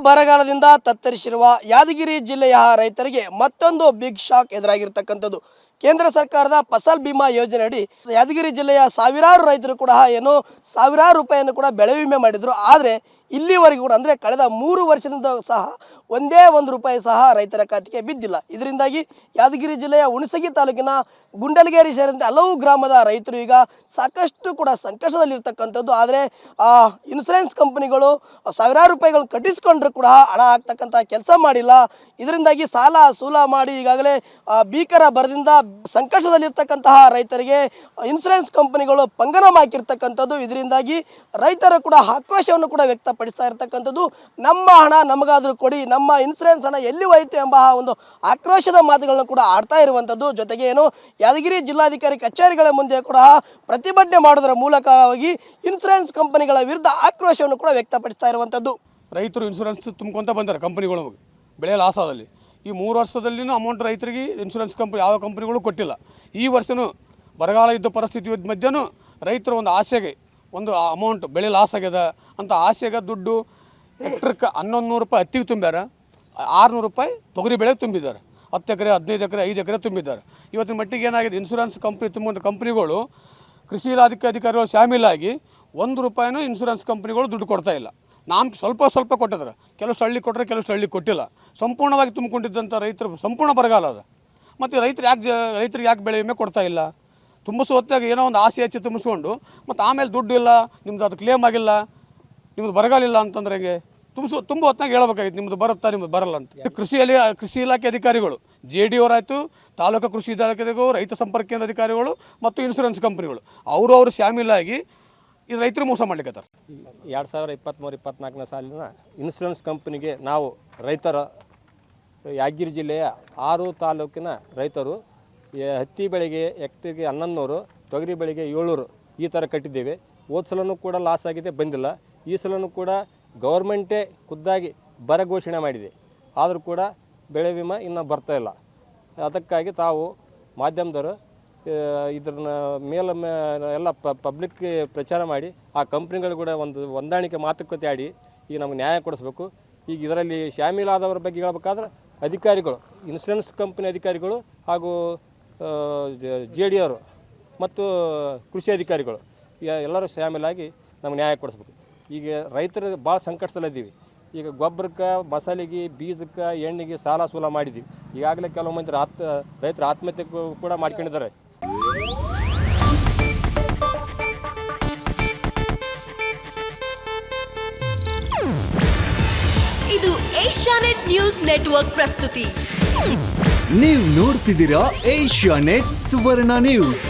ಬರಗಾಲದಿಂದ ತತ್ತರಿಸಿರುವ ಯಾದಗಿರಿ ಜಿಲ್ಲೆಯ ರೈತರಿಗೆ ಮತ್ತೊಂದು ಬಿಗ್ ಶಾಕ್ ಎದುರಾಗಿರ್ತಕ್ಕಂಥದ್ದು. ಕೇಂದ್ರ ಸರ್ಕಾರದ ಫಸಲ್ ಬಿಮಾ ಯೋಜನೆಯಡಿ ಯಾದಗಿರಿ ಜಿಲ್ಲೆಯ ಸಾವಿರಾರು ರೈತರು ಕೂಡ ಸಾವಿರಾರು ರೂಪಾಯಿಯನ್ನು ಕೂಡ ಬೆಳೆ ವಿಮೆ ಮಾಡಿದರು. ಆದರೆ ಇಲ್ಲಿವರೆಗೂ ಕೂಡ ಅಂದರೆ ಕಳೆದ 3 ವರ್ಷದಿಂದ ಸಹ ಒಂದೇ ಒಂದು ರೂಪಾಯಿ ಸಹ ರೈತರ ಖಾತೆಗೆ ಬಿದ್ದಿಲ್ಲ. ಇದರಿಂದಾಗಿ ಯಾದಗಿರಿ ಜಿಲ್ಲೆಯ ಹುಣಸಗಿ ತಾಲೂಕಿನ ಗುಂಡಲಗೇರಿ ಸೇರಿದಂತೆ ಹಲವು ಗ್ರಾಮದ ರೈತರು ಈಗ ಸಾಕಷ್ಟು ಕೂಡ ಸಂಕಷ್ಟದಲ್ಲಿರ್ತಕ್ಕಂಥದ್ದು. ಆದರೆ ಇನ್ಸೂರೆನ್ಸ್ ಕಂಪನಿಗಳು ಸಾವಿರಾರು ರೂಪಾಯಿಗಳನ್ನು ಕಟ್ಟಿಸ್ಕೊಂಡ್ರೂ ಕೂಡ ಹಣ ಹಾಕ್ತಕ್ಕಂಥ ಕೆಲಸ ಮಾಡಿಲ್ಲ. ಇದರಿಂದಾಗಿ ಸಾಲ ಸೂಲ ಮಾಡಿ ಈಗಾಗಲೇ ಭೀಕರ ಬರದಿಂದ ಸಂಕಷ್ಟದಲ್ಲಿರ್ತಕ್ಕಂತಹ ರೈತರಿಗೆ ಇನ್ಸೂರೆನ್ಸ್ ಕಂಪನಿಗಳು ಪಂಗನಾಮ ಹಾಕಿರ್ತಕ್ಕಂಥದ್ದು. ಇದರಿಂದಾಗಿ ರೈತರು ಕೂಡ ಆಕ್ರೋಶವನ್ನು ಕೂಡ ವ್ಯಕ್ತಪಡಿಸ್ತಾ ಇರ್ತಕ್ಕಂಥದ್ದು. ನಮ್ಮ ಹಣ ನಮಗಾದರೂ ಕೊಡಿ, ನಮ್ಮ ಇನ್ಸೂರೆನ್ಸ್ ಹಣ ಎಲ್ಲಿ ಹೋಯಿತು ಎಂಬ ಒಂದು ಆಕ್ರೋಶದ ಮಾತುಗಳನ್ನು ಕೂಡ ಆಡ್ತಾ ಇರುವಂಥದ್ದು. ಜೊತೆಗೆ ಯಾದಗಿರಿ ಜಿಲ್ಲಾಧಿಕಾರಿ ಕಚೇರಿಗಳ ಮುಂದೆ ಕೂಡ ಪ್ರತಿಭಟನೆ ಮಾಡೋದರ ಮೂಲಕವಾಗಿ ಇನ್ಸೂರೆನ್ಸ್ ಕಂಪನಿಗಳ ವಿರುದ್ಧ ಆಕ್ರೋಶವನ್ನು ಕೂಡ ವ್ಯಕ್ತಪಡಿಸ್ತಾ ಇರುವಂಥದ್ದು. ರೈತರು ಇನ್ಸೂರೆನ್ಸ್ ತುಂಬ್ಕೊತ ಬಂದ್ದಾರೆ ಕಂಪನಿಗಳು ಬೆಳೆ ಲಾಸ್ ಆದಲ್ಲಿ. ಈ 3 ವರ್ಷದಲ್ಲಿನೂ ಅಮೌಂಟ್ ರೈತರಿಗೆ ಇನ್ಸೂರೆನ್ಸ್ ಕಂಪನಿ ಯಾವ ಕಂಪನಿಗಳು ಕೊಟ್ಟಿಲ್ಲ. ಈ ವರ್ಷವೂ ಬರಗಾಲ ಇದ್ದ ಪರಿಸ್ಥಿತಿ ಮಧ್ಯನೂ ರೈತರು ಒಂದು ಆಸೆಗೆ ಒಂದು ಅಮೌಂಟ್ ಬೆಳೆ ಲಾಸ್ ಆಗ್ಯದ ಅಂತ ಆಸೆಗೆ ದುಡ್ಡು ಹೆಕ್ಟ್ರಕ್ಕೆ 1100 ರೂಪಾಯಿ ಹತ್ತಿಗೆ ತುಂಬ್ಯಾರ, 600 ರೂಪಾಯಿ ತೊಗರಿ ಬೆಳೆಗೆ ತುಂಬಿದ್ದಾರೆ. 10 ಎಕರೆ 15 ಎಕರೆ 5 ಎಕರೆ ತುಂಬಿದ್ದಾರೆ. ಇವತ್ತಿನ ಮಟ್ಟಿಗೆ ಏನಾಗಿದೆ, ಇನ್ಸೂರೆನ್ಸ್ ಕಂಪ್ನಿ ತುಂಬುವಂಥ ಕಂಪ್ನಿಗಳು ಕೃಷಿ ಇಲಾಖೆ ಅಧಿಕಾರಿಗಳು ಶಾಮೀಲಾಗಿ 1 ರೂಪಾಯಿನೂ ಇನ್ಸೂರೆನ್ಸ್ ಕಂಪ್ನಿಗಳು ದುಡ್ಡು ಕೊಡ್ತಾ ಇಲ್ಲ. ನಾವು ಸ್ವಲ್ಪ ಕೊಟ್ಟಿದ್ದಾರೆ, ಕೆಲವು ಹಳ್ಳಿ ಕೊಟ್ಟರೆ ಕೆಲವು ಹಳ್ಳಿ ಕೊಟ್ಟಿಲ್ಲ. ಸಂಪೂರ್ಣವಾಗಿ ತುಂಬಿಕೊಂಡಿದ್ದಂಥ ರೈತರು ಸಂಪೂರ್ಣ ಬರಗಾಲ ಅದ. ಮತ್ತು ರೈತರಿಗೆ ಯಾಕೆ ಬೆಳೆ ವಿಮೆ ಕೊಡ್ತಾ ಇಲ್ಲ? ತುಂಬಿಸೋ ಹೊತ್ತಾಗ ಏನೋ ಒಂದು ಆಸೆ ಹಚ್ಚಿ ತುಂಬಿಸ್ಕೊಂಡು ಮತ್ತು ಆಮೇಲೆ ದುಡ್ಡು ಇಲ್ಲ, ನಿಮ್ದು ಅದು ಕ್ಲೇಮ್ ಆಗಿಲ್ಲ, ನಿಮ್ಮದು ಬರಗಾಲ ಇಲ್ಲ ಅಂತಂದ್ರೆ ಹೇಗೆ? ತುಂಬ ಹೊತ್ತಾಗ ಹೇಳ್ಬೇಕಾಗಿತ್ತು ನಿಮ್ಮದು ಬರುತ್ತಾ ನಿಮ್ಮದು ಬರಲ್ಲ ಅಂತ. ಕೃಷಿ ಇಲಾಖೆ ಅಧಿಕಾರಿಗಳು JD ಅವರಾಯಿತು, ತಾಲೂಕು ಕೃಷಿ ಇಲಾಖೆಗೂ, ರೈತ ಸಂಪರ್ಕ ಕೇಂದ್ರ ಅಧಿಕಾರಿಗಳು ಮತ್ತು ಇನ್ಸೂರೆನ್ಸ್ ಕಂಪ್ನಿಗಳು ಅವರು ಶಾಮೀಲಾಗಿ ಇದು ರೈತರು ಮೋಸ ಮಾಡ್ಲಿಕ್ಕತ್ತಾರೆ. 2023-24 ಸಾಲಿನ ಇನ್ಸೂರೆನ್ಸ್ ಕಂಪನಿಗೆ ನಾವು ರೈತರ ಯಾದಗಿರಿ ಜಿಲ್ಲೆಯ 6 ತಾಲೂಕಿನ ರೈತರು ಹತ್ತಿ ಬೆಳೆಗೆ ಹೆಕ್ಟರ್ಗೆ 1100, ತೊಗರಿ ಬೆಳೆಗೆ 700 ಈ ಥರ ಕಟ್ಟಿದ್ದೇವೆ. ಹೋದ ಸಲನೂ ಕೂಡ ಲಾಸ್ ಆಗಿದೆ, ಬಂದಿಲ್ಲ. ಈ ಸಲನೂ ಕೂಡ ಗೌರ್ಮೆಂಟೇ ಖುದ್ದಾಗಿ ಬರ ಘೋಷಣೆ ಮಾಡಿದೆ, ಆದರೂ ಕೂಡ ಬೆಳೆ ವಿಮೆ ಇನ್ನೂ ಬರ್ತಾ ಇಲ್ಲ. ಅದಕ್ಕಾಗಿ ತಾವು ಮಾಧ್ಯಮದವರು ಇದನ್ನ ಎಲ್ಲ ಪಬ್ಲಿಕ್ ಪ್ರಚಾರ ಮಾಡಿ ಆ ಕಂಪ್ನಿಗಳು ಕೂಡ ಒಂದು ಹೊಂದಾಣಿಕೆ ಮಾತುಕತೆ ಆಡಿ ಈಗ ನಮಗೆ ನ್ಯಾಯ ಕೊಡಿಸ್ಬೇಕು. ಈಗ ಇದರಲ್ಲಿ ಶಾಮೀಲಾದವರ ಬಗ್ಗೆ ಹೇಳ್ಬೇಕಾದ್ರೆ ಅಧಿಕಾರಿಗಳು, ಇನ್ಸೂರೆನ್ಸ್ ಕಂಪನಿ ಅಧಿಕಾರಿಗಳು ಹಾಗೂ JD ಅವರು ಮತ್ತು ಕೃಷಿ ಅಧಿಕಾರಿಗಳು ಎಲ್ಲರೂ ಶಾಮೀಲಾಗಿ ನಮ್ಗೆ ನ್ಯಾಯ ಕೊಡಿಸ್ಬೇಕು. ಈಗ ರೈತರು ಭಾಳ ಸಂಕಷ್ಟದಲ್ಲಿದ್ದೀವಿ. ಈಗ ಗೊಬ್ಬರಕ್ಕೆ, ಮಸಾಲೆಗೆ, ಬೀಜಕ್ಕೆ, ಎಣ್ಣೆಗೆ ಸಾಲ ಸೂಲ ಮಾಡಿದ್ದೀವಿ. ಈಗಾಗಲೇ ಕೆಲವು ಮಂದಿ ರೈತರು ಆತ್ಮಹತ್ಯೆ ಕೂಡ ಮಾಡ್ಕೊಂಡಿದ್ದಾರೆ. ಇದು ಏಷ್ಯಾನೆಟ್ ನ್ಯೂಸ್ ನೆಟ್ವರ್ಕ್ ಪ್ರಸ್ತುತಿ. ನೀವು ನೋಡ್ತಿದ್ದೀರಾ ಏಷ್ಯಾನೆಟ್ ಸುವರ್ಣ ನ್ಯೂಸ್.